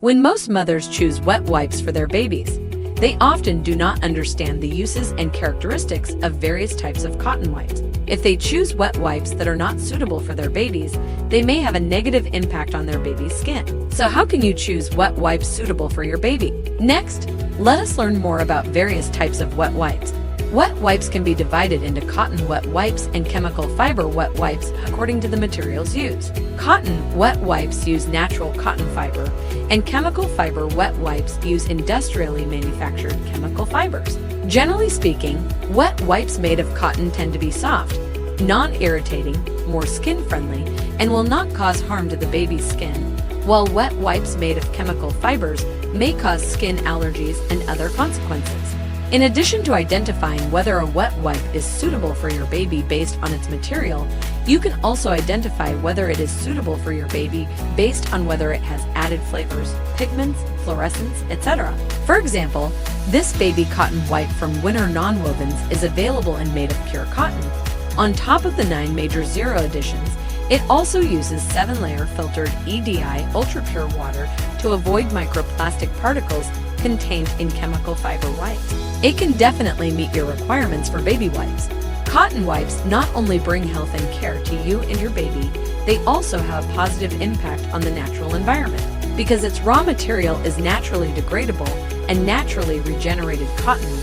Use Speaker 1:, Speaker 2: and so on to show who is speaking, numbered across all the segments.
Speaker 1: When most mothers choose wet wipes for their babies, they often do not understand the uses and characteristics of various types of cotton wipes. If they choose wet wipes that are not suitable for their babies, they may have a negative impact on their baby's skin. So how can you choose wet wipes suitable for your baby? Next, let us learn more about various types of wet wipes. Wet wipes can be divided into cotton wet wipes and chemical fiber wet wipes according to the materials used. Cotton wet wipes use natural cotton fiber, and chemical fiber wet wipes use industrially manufactured chemical fibers. Generally speaking, wet wipes made of cotton tend to be soft, non-irritating, more skin-friendly, and will not cause harm to the baby's skin, while wet wipes made of chemical fibers may cause skin allergies and other consequences. In addition to identifying whether a wet wipe is suitable for your baby based on its material, you can also identify whether it is suitable for your baby based on whether it has added flavors, pigments, fluorescents, etc. For example, this baby cotton wipe from Nonwovens is available and made of pure cotton. On top of the 9 major zero editions, it also uses 7-layer filtered EDI ultra-pure water to avoid microplastic particles contained in chemical fiber wipes. It can definitely meet your requirements for baby wipes. Cotton wipes not only bring health and care to you and your baby, they also have a positive impact on the natural environment. Because its raw material is naturally degradable and naturally regenerated cotton,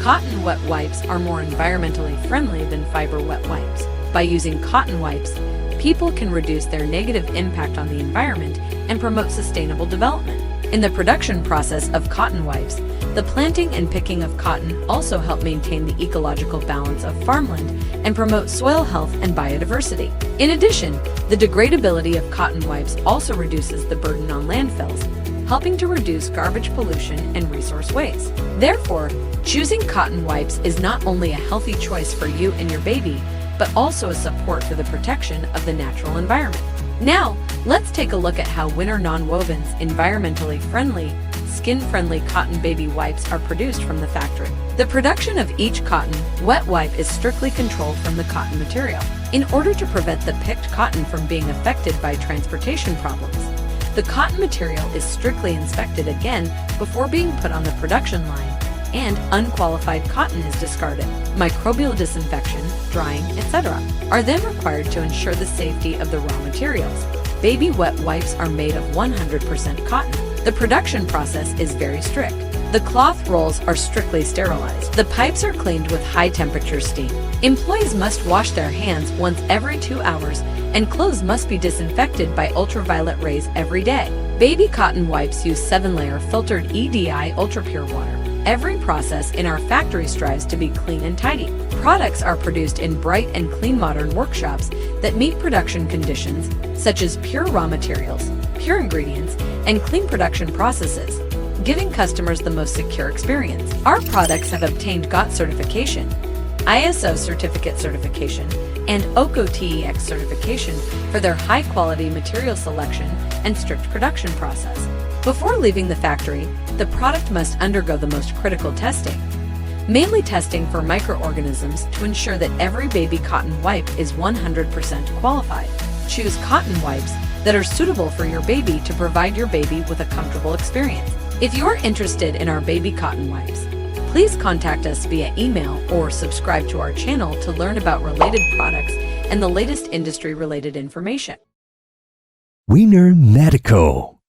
Speaker 1: cotton wet wipes are more environmentally friendly than fiber wet wipes. By using cotton wipes, people can reduce their negative impact on the environment and promote sustainable development. In the production process of cotton wipes, the planting and picking of cotton also help maintain the ecological balance of farmland and promote soil health and biodiversity. In addition, the degradability of cotton wipes also reduces the burden on landfills, helping to reduce garbage pollution and resource waste. Therefore, choosing cotton wipes is not only a healthy choice for you and your baby, but also a support for the protection of the natural environment. Now, let's take a look at how Nonwovens environmentally friendly, skin-friendly cotton baby wipes are produced from the factory. The production of each cotton wet wipe is strictly controlled from the cotton material. In order to prevent the picked cotton from being affected by transportation problems, the cotton material is strictly inspected again before being put on the production line, and unqualified cotton is discarded. Microbial disinfection, drying, etc. are then required to ensure the safety of the raw materials. Baby wet wipes are made of 100% cotton. The production process is very strict. The cloth rolls are strictly sterilized. The pipes are cleaned with high-temperature steam. Employees must wash their hands once every 2 hours, and clothes must be disinfected by ultraviolet rays every day. Baby cotton wipes use 7-layer filtered EDI ultra-pure water. Every process in our factory strives to be clean and tidy. Products are produced in bright and clean modern workshops that meet production conditions, such as pure raw materials, pure ingredients, and clean production processes, giving customers the most secure experience. Our products have obtained GOT certification, ISO certificate certification, and OCO-TEX certification for their high-quality material selection and strict production process. Before leaving the factory, the product must undergo the most critical testing, mainly testing for microorganisms to ensure that every baby cotton wipe is 100% qualified. Choose cotton wipes that are suitable for your baby to provide your baby with a comfortable experience. If you're interested in our baby cotton wipes, please contact us via email or subscribe to our channel to learn about related products and the latest industry-related information.
Speaker 2: Wiener Medical.